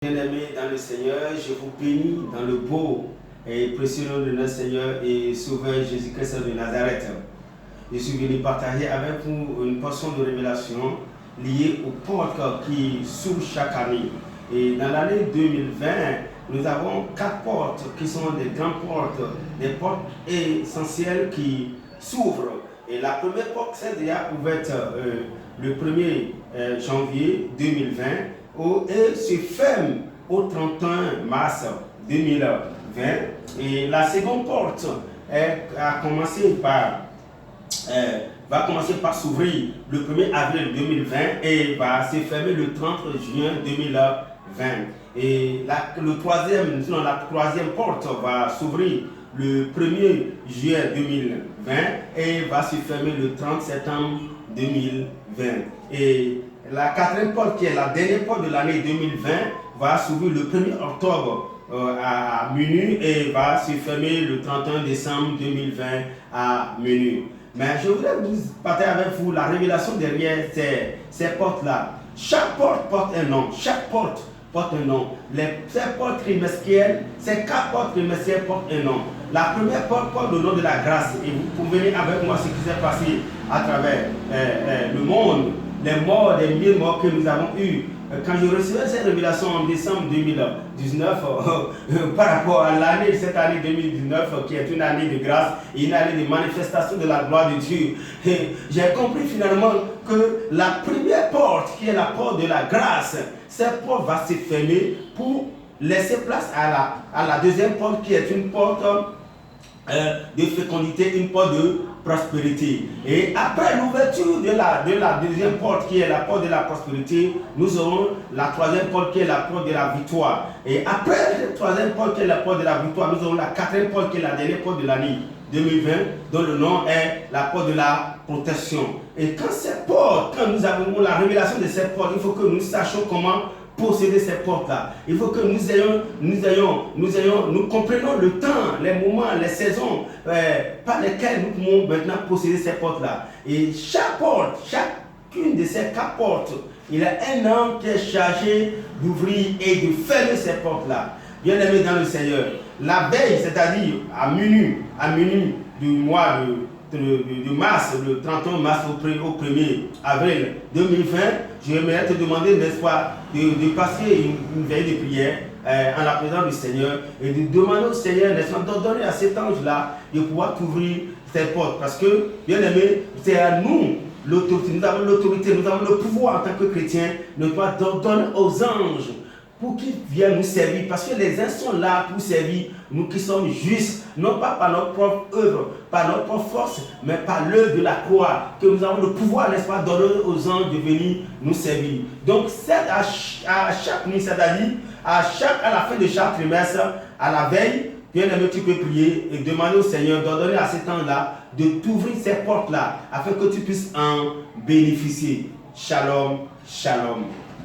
Bien-aimés dans le Seigneur, je vous bénis dans le beau et précieux nom de notre Seigneur et Sauveur Jésus-Christ de Nazareth. Je suis venu partager avec vous une portion de révélation liée aux portes qui s'ouvrent chaque année. Et dans l'année 2020, nous avons 4 portes qui sont des grandes portes, des portes essentielles qui s'ouvrent. Et la première porte s'est déjà ouverte le 1er janvier 2020 et se ferme au 31 mars 2020. Et la seconde porte va commencer par s'ouvrir le 1er avril 2020 et va se fermer le 30 juin 2020. Et la troisième porte va s'ouvrir le 1er juillet 2020 et va se fermer le 30 septembre 2020. Et la quatrième porte, qui est la dernière porte de l'année 2020, va s'ouvrir le 1er octobre à minuit et va se fermer le 31 décembre 2020 à minuit. Mais je voudrais vous partager avec vous la révélation derrière ces portes-là. Chaque porte porte un nom. Chaque porte porte un nom. Ces portes trimestrielles, ces 4 portes trimestrielles portent un nom. La première porte porte le nom de la grâce. Et vous pouvez venir avec moi ce qui s'est passé à travers le monde. Les morts, les milliers de morts que nous avons eus. Quand je recevais cette révélation en décembre 2019, par rapport à cette année 2019, qui est une année de grâce et une année de manifestation de la gloire de Dieu, j'ai compris finalement que la première porte, qui est la porte de la grâce, cette porte va se fermer pour laisser place à la deuxième porte, qui est une porte de fécondité, une porte de prospérité. Et après l'ouverture de la deuxième porte, qui est la porte de la prospérité, nous aurons la troisième porte, qui est la porte de la victoire. Et après la troisième porte, qui est la porte de la victoire, nous aurons la quatrième porte, qui est la dernière porte de l'année 2020, dont le nom est la porte de la protection. Et quand nous avons la révélation de cette porte, il faut que nous sachions comment posséder ces portes-là. Il faut que nous comprenions le temps, les moments, les saisons par lesquelles nous pouvons maintenant posséder ces portes-là. Et chacune de ces 4 portes, il y a un homme qui est chargé d'ouvrir et de fermer ces portes-là. Bien-aimés dans le Seigneur, la veille, c'est-à-dire à minuit du mois de mars, le 31 mars au 1er avril 2020, je vais te demander, n'est-ce pas, de passer une veille de prière en la présence du Seigneur et de demander au Seigneur, n'est-ce pas, de donner à cet ange-là de pouvoir t'ouvrir ces portes. Parce que, bien aimé, c'est à nous l'autorité, nous avons l'autorité, nous avons le pouvoir en tant que chrétiens, de pouvoir donner aux anges pour qu'ils viennent nous servir, parce que les uns sont là pour servir nous qui sommes justes, non pas par notre propre œuvre, par notre propre force, mais par l'œuvre de la croix, que nous avons le pouvoir, n'est-ce pas, donner aux anges de venir nous servir. Donc, c'est à chaque nuit, c'est-à-dire à la fin de chaque trimestre, à la veille, bien aimé, tu peux prier et demander au Seigneur d'ordonner à ce temps-là de t'ouvrir ces portes-là, afin que tu puisses en bénéficier. Shalom, shalom.